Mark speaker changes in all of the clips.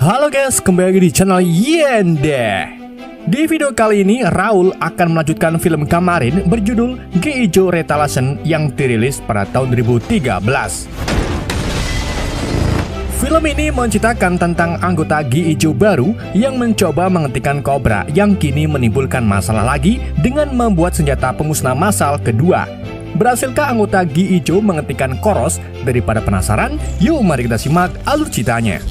Speaker 1: Halo guys, kembali lagi di channel Yende. Di video kali ini, Raul akan melanjutkan film kemarin berjudul G.I. Joe Retaliation yang dirilis pada tahun 2013. Film ini menceritakan tentang anggota G.I. Joe baru yang mencoba menghentikan Cobra yang kini menimbulkan masalah lagi dengan membuat senjata pemusnah massal kedua. Berhasilkah anggota G.I. Joe menghentikan Koros? Daripada penasaran, yuk mari kita simak alur ceritanya.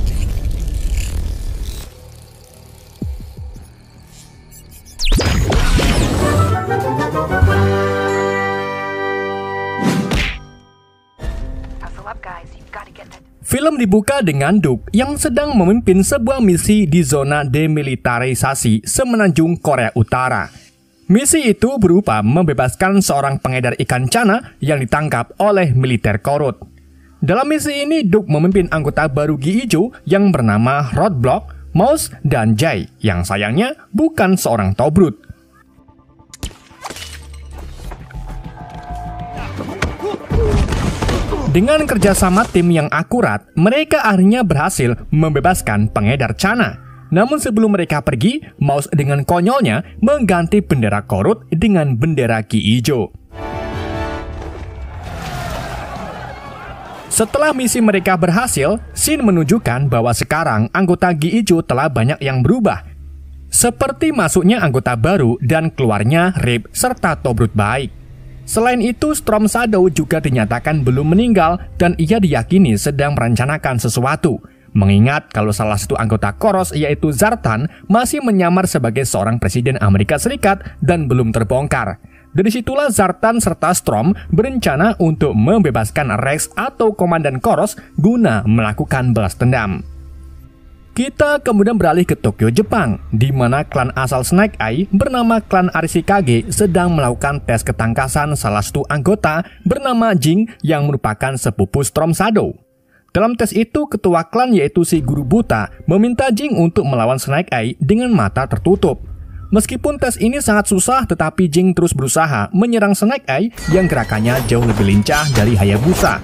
Speaker 1: Film dibuka dengan Duke yang sedang memimpin sebuah misi di zona demilitarisasi semenanjung Korea Utara. Misi itu berupa membebaskan seorang pengedar ikan cana yang ditangkap oleh militer Korut. Dalam misi ini, Duke memimpin anggota baru G.I. Joe yang bernama Roadblock, Mouse, dan Jay, yang sayangnya bukan seorang Tobrut. Dengan kerjasama tim yang akurat, mereka akhirnya berhasil membebaskan pengedar cana. Namun sebelum mereka pergi, Mouse dengan konyolnya mengganti bendera Korut dengan bendera G.I. Joe. Setelah misi mereka berhasil, scene menunjukkan bahwa sekarang anggota G.I. Joe telah banyak yang berubah. Seperti masuknya anggota baru dan keluarnya Rip serta Tobrut baik. Selain itu, Storm Shadow juga dinyatakan belum meninggal dan ia diyakini sedang merencanakan sesuatu. Mengingat kalau salah satu anggota Koros yaitu Zartan masih menyamar sebagai seorang presiden Amerika Serikat dan belum terbongkar. Dari situlah Zartan serta Storm berencana untuk membebaskan Rex atau komandan Koros guna melakukan balas dendam. Kita kemudian beralih ke Tokyo, Jepang, di mana klan asal Snake Eye bernama klan Arashikage sedang melakukan tes ketangkasan salah satu anggota bernama Jing yang merupakan sepupu Storm Shadow. Dalam tes itu, ketua klan yaitu si Guru Buta meminta Jing untuk melawan Snake Eye dengan mata tertutup. Meskipun tes ini sangat susah, tetapi Jing terus berusaha menyerang Snake Eye yang gerakannya jauh lebih lincah dari Hayabusa.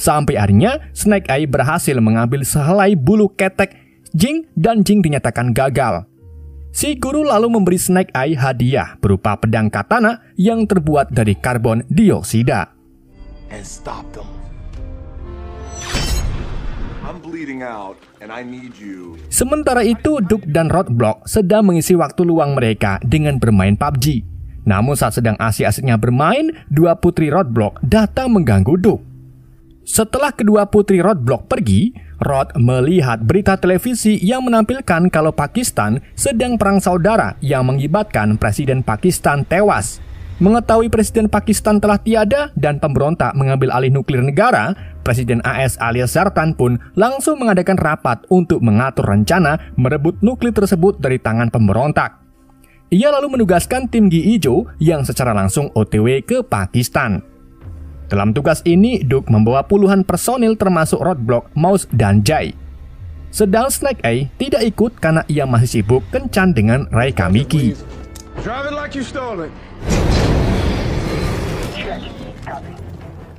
Speaker 1: Sampai akhirnya, Snake Eye berhasil mengambil sehelai bulu ketek Jing dan Jing dinyatakan gagal. Si guru lalu memberi Snake Eye hadiah berupa pedang katana yang terbuat dari karbon dioksida. Sementara itu, Duke dan Roadblock sedang mengisi waktu luang mereka dengan bermain PUBG. Namun saat sedang asik-asiknya bermain, dua putri Roadblock datang mengganggu Duke. Setelah kedua putri Roadblock pergi, Rod melihat berita televisi yang menampilkan kalau Pakistan sedang perang saudara yang mengakibatkan Presiden Pakistan tewas. Mengetahui Presiden Pakistan telah tiada dan pemberontak mengambil alih nuklir negara, Presiden AS alias Zartan pun langsung mengadakan rapat untuk mengatur rencana merebut nuklir tersebut dari tangan pemberontak. Ia lalu menugaskan tim G.I. Joe yang secara langsung OTW ke Pakistan. Dalam tugas ini, Duke membawa puluhan personil termasuk Roadblock, Mouse, dan Jay. Sedang Snake Eye tidak ikut karena ia masih sibuk kencan dengan Raika Miki.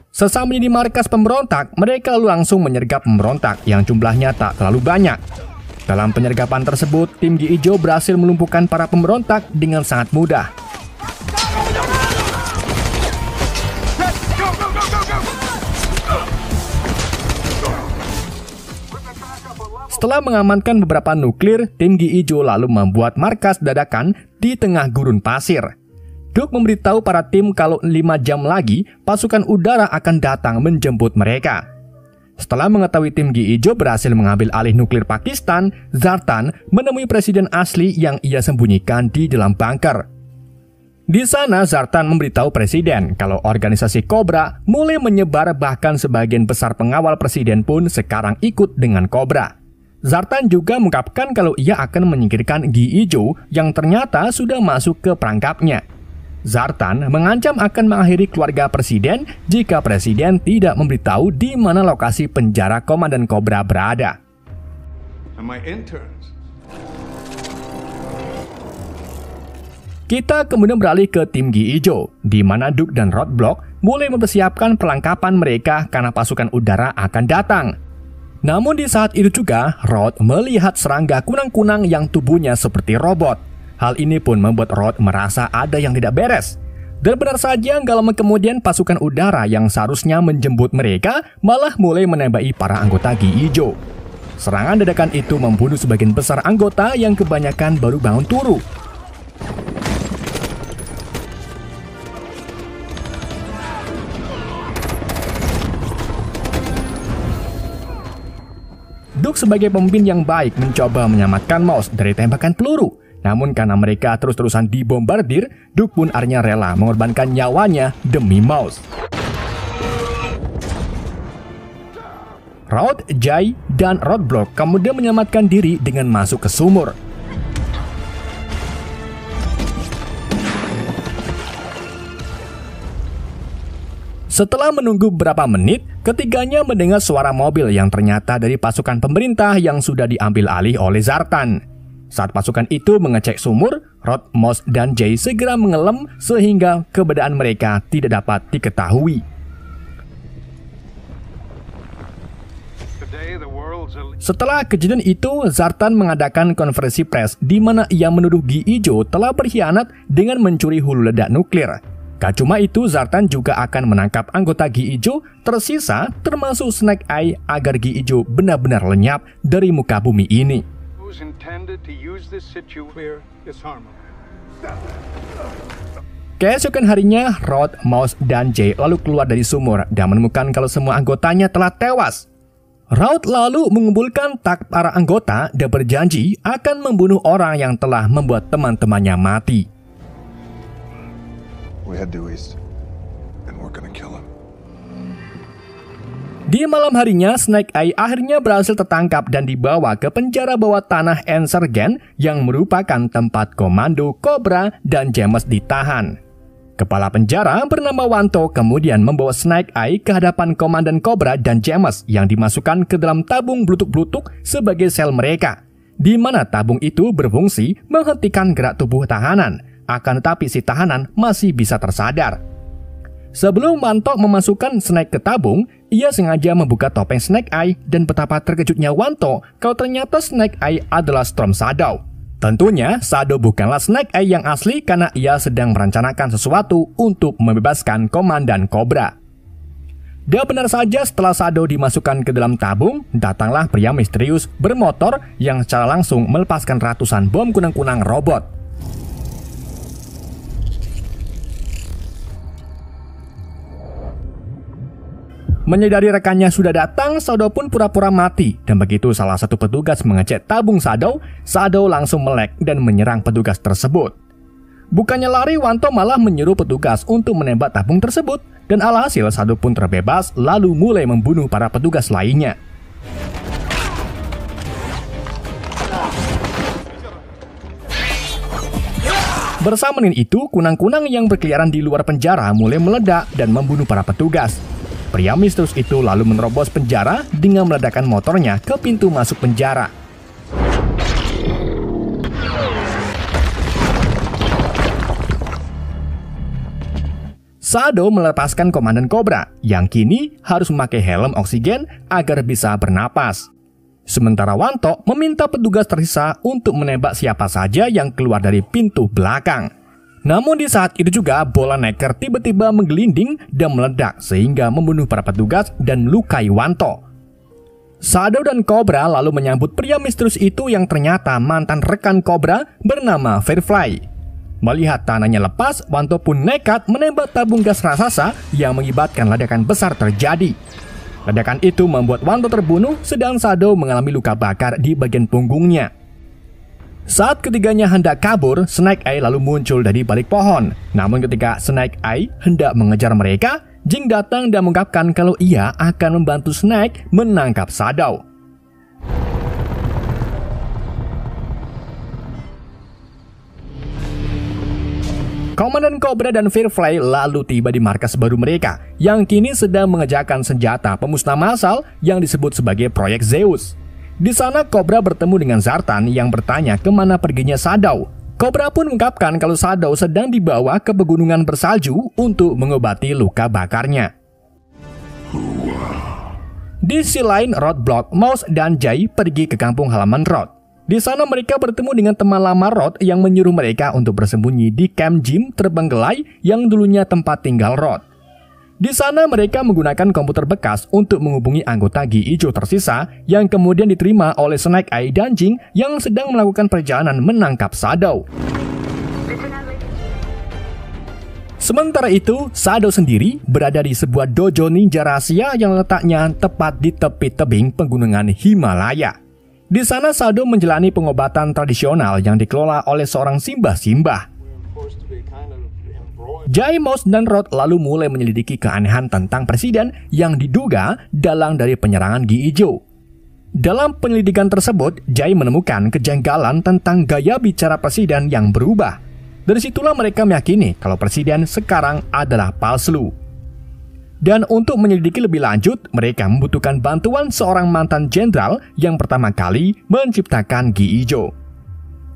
Speaker 1: Sesampainya di markas pemberontak, mereka langsung menyergap pemberontak yang jumlahnya tak terlalu banyak. Dalam penyergapan tersebut, tim G.I. Joe berhasil melumpuhkan para pemberontak dengan sangat mudah. Setelah mengamankan beberapa nuklir, tim G.I. Joe lalu membuat markas dadakan di tengah gurun pasir. Duke memberitahu para tim kalau 5 jam lagi pasukan udara akan datang menjemput mereka. Setelah mengetahui tim G.I. Joe berhasil mengambil alih nuklir Pakistan, Zartan menemui presiden asli yang ia sembunyikan di dalam bunker. Di sana, Zartan memberitahu presiden kalau organisasi Cobra mulai menyebar, bahkan sebagian besar pengawal presiden pun sekarang ikut dengan Cobra. Zartan juga mengungkapkan kalau ia akan menyingkirkan G.I. Joe yang ternyata sudah masuk ke perangkapnya. Zartan mengancam akan mengakhiri keluarga presiden jika presiden tidak memberitahu di mana lokasi penjara komandan Cobra berada. Kita kemudian beralih ke tim Gi Ijo, di mana Duke dan Roadblock mulai mempersiapkan perlengkapan mereka karena pasukan udara akan datang. Namun di saat itu juga, Road melihat serangga kunang-kunang yang tubuhnya seperti robot. Hal ini pun membuat Road merasa ada yang tidak beres. Dan benar saja, gak lama kemudian pasukan udara yang seharusnya menjemput mereka malah mulai menembaki para anggota Gi Ijo. Serangan dadakan itu membunuh sebagian besar anggota yang kebanyakan baru bangun turu. Duke sebagai pemimpin yang baik mencoba menyelamatkan Mouse dari tembakan peluru. Namun karena mereka terus-terusan dibombardir, Duke pun akhirnya rela mengorbankan nyawanya demi Mouse. Road, Jay, dan Roadblock kemudian menyelamatkan diri dengan masuk ke sumur. Setelah menunggu beberapa menit, ketiganya mendengar suara mobil yang ternyata dari pasukan pemerintah yang sudah diambil alih oleh Zartan. Saat pasukan itu mengecek sumur, Rod, Mouse, dan Jay segera mengelam sehingga keberadaan mereka tidak dapat diketahui. Setelah kejadian itu, Zartan mengadakan konferensi pers di mana ia menuduh Gi Ijo telah berkhianat dengan mencuri hulu ledak nuklir. Gak cuma itu, Zartan juga akan menangkap anggota Gi Ijo tersisa termasuk Snake Eye agar Gi Ijo benar-benar lenyap dari muka bumi ini. Keesokan harinya, Rod, Mouse, dan Jay lalu keluar dari sumur dan menemukan kalau semua anggotanya telah tewas. Rod lalu mengumpulkan tak para anggota dan berjanji akan membunuh orang yang telah membuat teman-temannya mati. Di malam harinya, Snake Eye akhirnya berhasil tertangkap dan dibawa ke penjara bawah tanah Ensergen yang merupakan tempat komando Cobra dan James ditahan. Kepala penjara bernama Wanto kemudian membawa Snake Eye ke hadapan Komandan Cobra dan James yang dimasukkan ke dalam tabung blutuk-blutuk sebagai sel mereka, di mana tabung itu berfungsi menghentikan gerak tubuh tahanan. Akan tetapi si tahanan masih bisa tersadar. Sebelum Wanto memasukkan Snake ke tabung, ia sengaja membuka topeng Snake Eye dan betapa terkejutnya Wanto kalau ternyata Snake Eye adalah Storm Shadow. Tentunya Shadow bukanlah Snake Eye yang asli karena ia sedang merencanakan sesuatu untuk membebaskan Komandan Cobra. Dan benar saja, setelah Shadow dimasukkan ke dalam tabung, datanglah pria misterius bermotor yang secara langsung melepaskan ratusan bom kunang-kunang robot. Menyadari rekannya sudah datang, Shadow pun pura-pura mati. Dan begitu salah satu petugas mengecek tabung Shadow, Shadow langsung melek dan menyerang petugas tersebut. Bukannya lari, Wanto malah menyuruh petugas untuk menembak tabung tersebut. Dan alhasil Shadow pun terbebas lalu mulai membunuh para petugas lainnya. Bersamaan itu, kunang-kunang yang berkeliaran di luar penjara mulai meledak dan membunuh para petugas. Pria misterius itu lalu menerobos penjara dengan meledakkan motornya ke pintu masuk penjara. Shadow melepaskan Komandan Cobra yang kini harus memakai helm oksigen agar bisa bernapas. Sementara Wanto meminta petugas tersisa untuk menembak siapa saja yang keluar dari pintu belakang. Namun di saat itu juga bola neker tiba-tiba menggelinding dan meledak sehingga membunuh para petugas dan melukai Wanto. Shadow dan Cobra lalu menyambut pria misterius itu yang ternyata mantan rekan Cobra bernama Firefly. Melihat tangannya lepas, Wanto pun nekat menembak tabung gas raksasa yang mengakibatkan ledakan besar terjadi. Ledakan itu membuat Wanto terbunuh sedang Shadow mengalami luka bakar di bagian punggungnya. Saat ketiganya hendak kabur, Snake Eye lalu muncul dari balik pohon. Namun ketika Snake Eye hendak mengejar mereka, Jing datang dan mengungkapkan kalau ia akan membantu Snake menangkap Shadow. Komandan Cobra dan Firefly lalu tiba di markas baru mereka, yang kini sedang mengerjakan senjata pemusnah massal yang disebut sebagai Proyek Zeus. Di sana Cobra bertemu dengan Zartan yang bertanya kemana perginya Shadow. Cobra pun mengungkapkan kalau Shadow sedang dibawa ke pegunungan bersalju untuk mengobati luka bakarnya. Di sisi lain, Roadblock, Mouse, dan Jay pergi ke kampung halaman Rod. Di sana mereka bertemu dengan teman lama Rod yang menyuruh mereka untuk bersembunyi di camp Jim terbengkelai yang dulunya tempat tinggal Rod. Di sana mereka menggunakan komputer bekas untuk menghubungi anggota GI Joe tersisa yang kemudian diterima oleh Snake Eye dan Jing yang sedang melakukan perjalanan menangkap Shadow. Sementara itu, Shadow sendiri berada di sebuah dojo ninja rahasia yang letaknya tepat di tepi tebing pegunungan Himalaya. Di sana Shadow menjalani pengobatan tradisional yang dikelola oleh seorang simbah-simbah. Jay, Mouse, dan Rod lalu mulai menyelidiki keanehan tentang presiden yang diduga dalang dari penyerangan GI Joe. Dalam penyelidikan tersebut, Jay menemukan kejanggalan tentang gaya bicara presiden yang berubah. Dari situlah mereka meyakini kalau presiden sekarang adalah palsu. Dan untuk menyelidiki lebih lanjut, mereka membutuhkan bantuan seorang mantan jenderal yang pertama kali menciptakan GI Joe.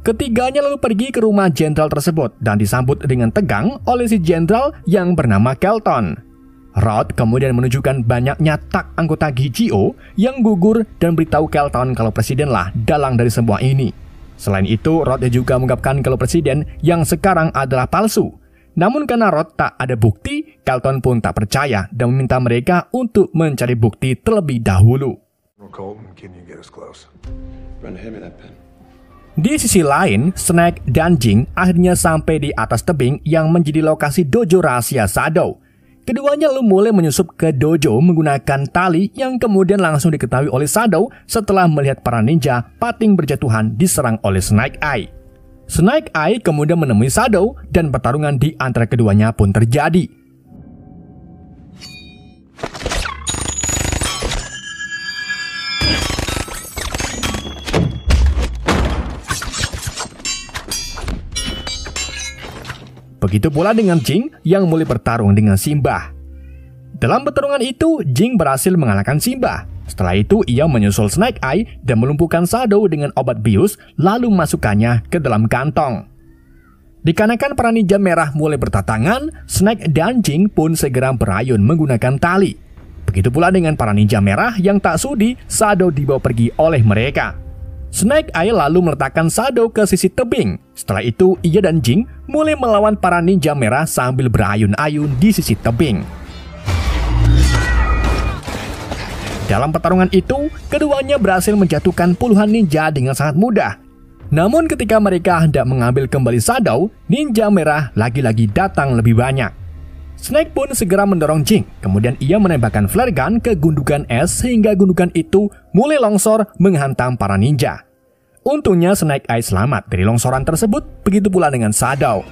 Speaker 1: Ketiganya lalu pergi ke rumah jenderal tersebut dan disambut dengan tegang oleh si jenderal yang bernama Kelton. Rod kemudian menunjukkan banyaknya tak anggota GGO yang gugur dan beritahu Kelton kalau presidenlah dalang dari semua ini. Selain itu, Rod juga mengungkapkan kalau presiden yang sekarang adalah palsu. Namun karena Rod tak ada bukti, Kelton pun tak percaya dan meminta mereka untuk mencari bukti terlebih dahulu. Di sisi lain, Snake dan Jing akhirnya sampai di atas tebing yang menjadi lokasi dojo rahasia Shadow. Keduanya lalu mulai menyusup ke dojo menggunakan tali yang kemudian langsung diketahui oleh Shadow setelah melihat para ninja pating berjatuhan diserang oleh Snake Eye. Snake Eye kemudian menemui Shadow dan pertarungan di antara keduanya pun terjadi. Begitu pula dengan Jing yang mulai bertarung dengan Simbah. Dalam pertarungan itu, Jing berhasil mengalahkan Simbah. Setelah itu, ia menyusul Snake Eye dan melumpuhkan Shadow dengan obat bius, lalu masukkannya ke dalam kantong. Dikarenakan para ninja merah mulai bertatangan, Snake dan Jing pun segera berayun menggunakan tali. Begitu pula dengan para ninja merah yang tak sudi Shadow dibawa pergi oleh mereka. Snake Eye lalu meletakkan Shadow ke sisi tebing. Setelah itu, ia dan Jing mulai melawan para ninja merah sambil berayun-ayun di sisi tebing. Dalam pertarungan itu, keduanya berhasil menjatuhkan puluhan ninja dengan sangat mudah. Namun ketika mereka hendak mengambil kembali Shadow, ninja merah lagi-lagi datang lebih banyak. Snake pun segera mendorong Jing, kemudian ia menembakkan flare gun ke gundukan es sehingga gundukan itu mulai longsor menghantam para ninja. Untungnya Snake Eye selamat dari longsoran tersebut, begitu pula dengan Shadow.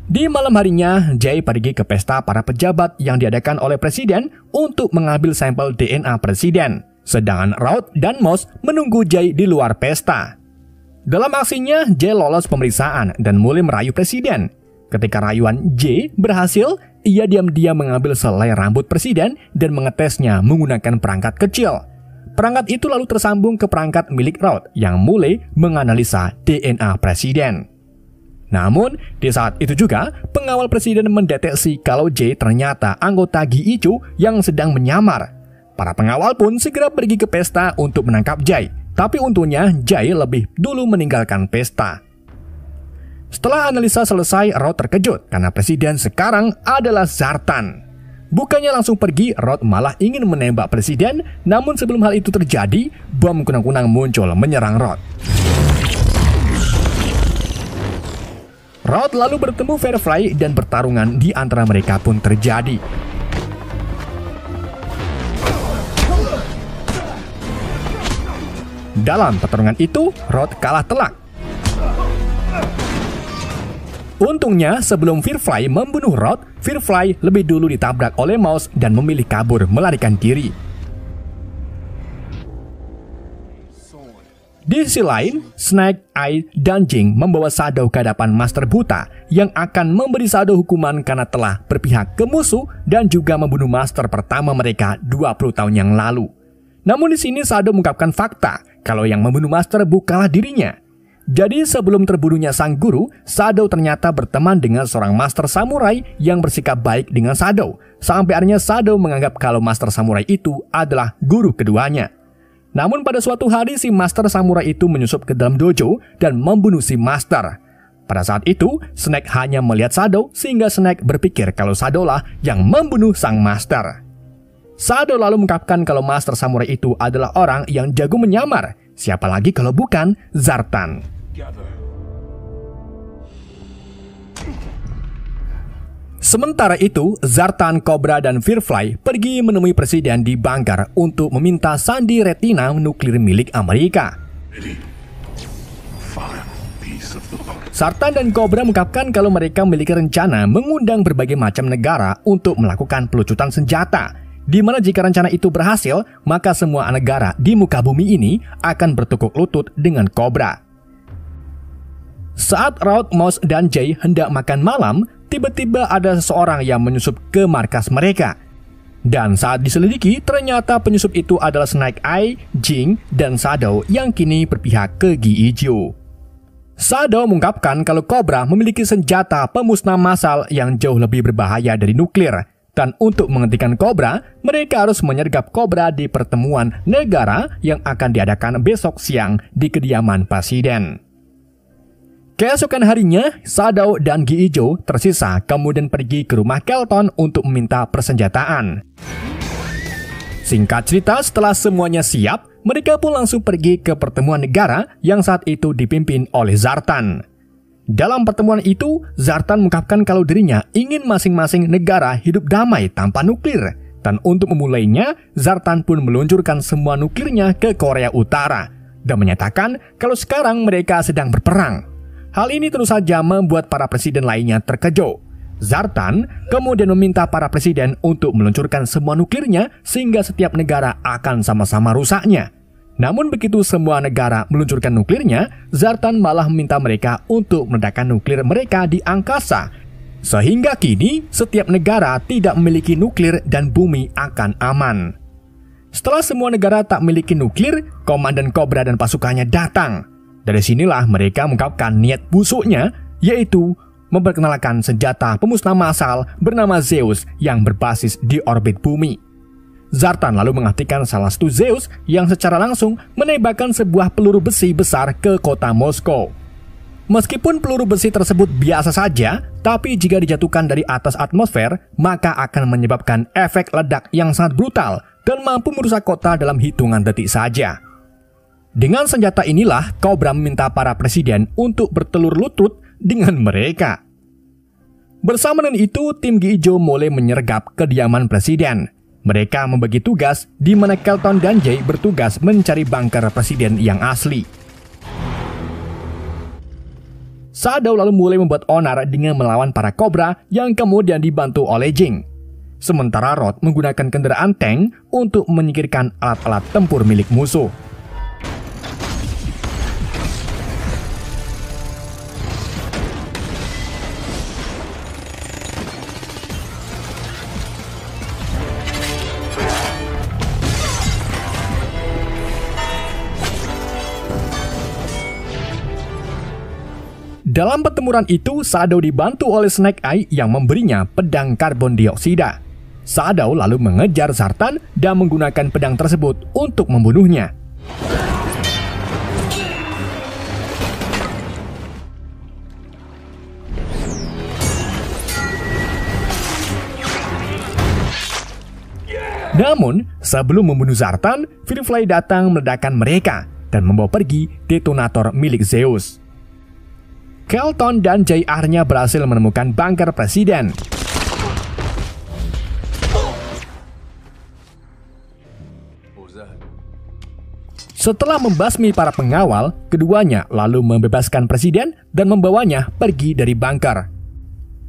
Speaker 1: Di malam harinya, Jay pergi ke pesta para pejabat yang diadakan oleh presiden untuk mengambil sampel DNA presiden. Sedangkan Rod dan Mouse menunggu Jay di luar pesta. Dalam aksinya, Jay lolos pemeriksaan dan mulai merayu presiden. Ketika rayuan Jay berhasil, ia diam-diam mengambil selai rambut presiden dan mengetesnya menggunakan perangkat kecil. Perangkat itu lalu tersambung ke perangkat milik Rod yang mulai menganalisa DNA presiden. Namun, di saat itu juga, pengawal presiden mendeteksi kalau Jay ternyata anggota GI Joe yang sedang menyamar. Para pengawal pun segera pergi ke pesta untuk menangkap Jay. Tapi untungnya, Jay lebih dulu meninggalkan pesta. Setelah analisa selesai, Rod terkejut karena presiden sekarang adalah Zartan. Bukannya langsung pergi, Rod malah ingin menembak presiden. Namun sebelum hal itu terjadi, bom kunang-kunang muncul menyerang Rod. Rod lalu bertemu Firefly dan pertarungan di antara mereka pun terjadi. Dalam pertarungan itu, Rod kalah telak. Untungnya sebelum Firefly membunuh Rod, Firefly lebih dulu ditabrak oleh Mouse dan memilih kabur melarikan diri. Di sisi lain, Snake Eye dan Jing membawa Shadow ke hadapan Master Buta yang akan memberi Shadow hukuman karena telah berpihak ke musuh dan juga membunuh Master pertama mereka 20 tahun yang lalu. Namun di sini Shadow mengungkapkan fakta kalau yang membunuh Master bukanlah dirinya. Jadi sebelum terbunuhnya sang guru, Shadow ternyata berteman dengan seorang master samurai yang bersikap baik dengan Shadow. Sampai akhirnya Shadow menganggap kalau master samurai itu adalah guru keduanya. Namun pada suatu hari si master samurai itu menyusup ke dalam dojo dan membunuh si master. Pada saat itu, Snake hanya melihat Shadow sehingga Snake berpikir kalau Shadow lah yang membunuh sang master. Shadow lalu mengungkapkan kalau master samurai itu adalah orang yang jago menyamar. Siapa lagi kalau bukan Zartan. Sementara itu, Zartan, Cobra, dan Firefly pergi menemui presiden di bunker untuk meminta sandi retina nuklir milik Amerika. Zartan dan Cobra mengungkapkan kalau mereka memiliki rencana mengundang berbagai macam negara untuk melakukan pelucutan senjata, di mana jika rencana itu berhasil, maka semua negara di muka bumi ini akan bertukuk lutut dengan Cobra. Saat Rod, Mouse, dan Jay hendak makan malam, tiba-tiba ada seseorang yang menyusup ke markas mereka. Dan saat diselidiki, ternyata penyusup itu adalah Snake Eye, Jing, dan Shadow yang kini berpihak ke Gi-Iju. Shadow mengungkapkan kalau Cobra memiliki senjata pemusnah massal yang jauh lebih berbahaya dari nuklir. Dan untuk menghentikan Cobra, mereka harus menyergap Cobra di pertemuan negara yang akan diadakan besok siang di kediaman presiden. Keesokan harinya, Shadow dan Gi-Iju tersisa kemudian pergi ke rumah Kelton untuk meminta persenjataan. Singkat cerita, setelah semuanya siap, mereka pun langsung pergi ke pertemuan negara yang saat itu dipimpin oleh Zartan. Dalam pertemuan itu, Zartan mengungkapkan kalau dirinya ingin masing-masing negara hidup damai tanpa nuklir. Dan untuk memulainya, Zartan pun meluncurkan semua nuklirnya ke Korea Utara dan menyatakan kalau sekarang mereka sedang berperang. Hal ini terus saja membuat para presiden lainnya terkejut. Zartan kemudian meminta para presiden untuk meluncurkan semua nuklirnya sehingga setiap negara akan sama-sama rusaknya. Namun begitu semua negara meluncurkan nuklirnya, Zartan malah meminta mereka untuk meledakkan nuklir mereka di angkasa. Sehingga kini setiap negara tidak memiliki nuklir dan bumi akan aman. Setelah semua negara tak memiliki nuklir, Komandan Cobra dan pasukannya datang. Dari sinilah mereka mengungkapkan niat busuknya, yaitu memperkenalkan senjata pemusnah massal bernama Zeus yang berbasis di orbit bumi. Zartan lalu mengartikan salah satu Zeus yang secara langsung menembakkan sebuah peluru besi besar ke kota Moskow. Meskipun peluru besi tersebut biasa saja, tapi jika dijatuhkan dari atas atmosfer, maka akan menyebabkan efek ledak yang sangat brutal dan mampu merusak kota dalam hitungan detik saja. Dengan senjata inilah, Cobra meminta para presiden untuk bertelur lutut dengan mereka. Bersama dengan itu, tim Gi-Iju mulai menyergap kediaman presiden. Mereka membagi tugas, di mana Kelton dan Jay bertugas mencari bunker presiden yang asli. Shadow lalu mulai membuat onar dengan melawan para Cobra yang kemudian dibantu oleh Jing. Sementara Rod menggunakan kendaraan tank untuk menyingkirkan alat-alat tempur milik musuh. Dalam pertempuran itu, Shadow dibantu oleh Snake Eye yang memberinya pedang karbon dioksida. Shadow lalu mengejar Zartan dan menggunakan pedang tersebut untuk membunuhnya. Namun, sebelum membunuh Zartan, Firefly datang meledakkan mereka dan membawa pergi detonator milik Zeus. Kelton dan Jay akhirnya berhasil menemukan bunker presiden. Setelah membasmi para pengawal, keduanya lalu membebaskan presiden dan membawanya pergi dari bunker.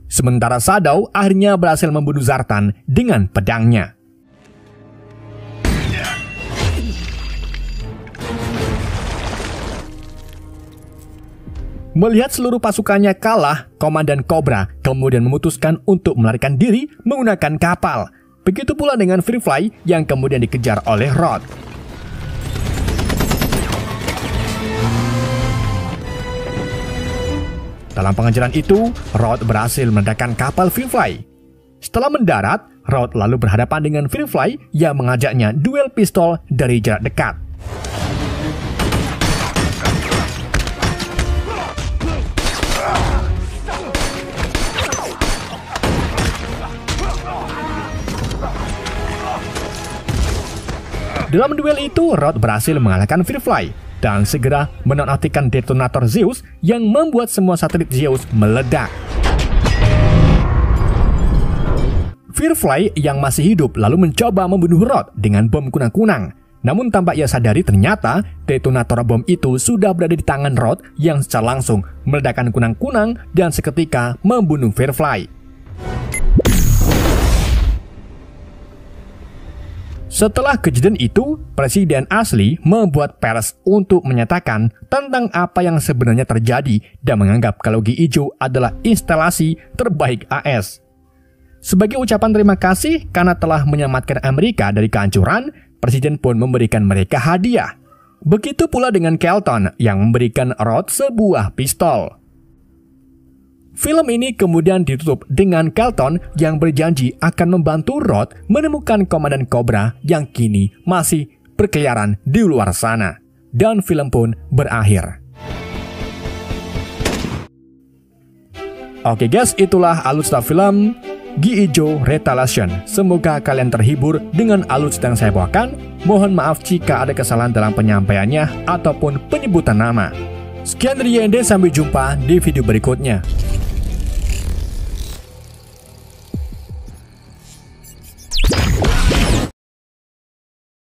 Speaker 1: Sementara Shadow akhirnya berhasil membunuh Zartan dengan pedangnya. Melihat seluruh pasukannya kalah, Komandan Cobra kemudian memutuskan untuk melarikan diri menggunakan kapal. Begitu pula dengan Firefly yang kemudian dikejar oleh Rod. Dalam pengejaran itu, Rod berhasil meledakkan kapal Firefly. Setelah mendarat, Rod lalu berhadapan dengan Firefly yang mengajaknya duel pistol dari jarak dekat. Dalam duel itu, Rod berhasil mengalahkan Firefly dan segera menonaktifkan detonator Zeus yang membuat semua satelit Zeus meledak. Firefly yang masih hidup lalu mencoba membunuh Rod dengan bom kunang-kunang. Namun tanpa ia sadari ternyata detonator bom itu sudah berada di tangan Rod yang secara langsung meledakkan kunang-kunang dan seketika membunuh Firefly. Setelah kejadian itu, Presiden Ashley membuat pers untuk menyatakan tentang apa yang sebenarnya terjadi dan menganggap kalau Gi Ijo adalah instalasi terbaik AS. Sebagai ucapan terima kasih karena telah menyelamatkan Amerika dari kehancuran, Presiden pun memberikan mereka hadiah. Begitu pula dengan Kelton yang memberikan Rod sebuah pistol. Film ini kemudian ditutup dengan Kelton yang berjanji akan membantu Rod menemukan Komandan Cobra yang kini masih berkeliaran di luar sana. Dan film pun berakhir. Oke guys, itulah alutsista film Gi Ijo Retaliation. Semoga kalian terhibur dengan alutsista yang saya bawakan. Mohon maaf jika ada kesalahan dalam penyampaiannya ataupun penyebutan nama. Sekian dari YND, sampai jumpa di video berikutnya.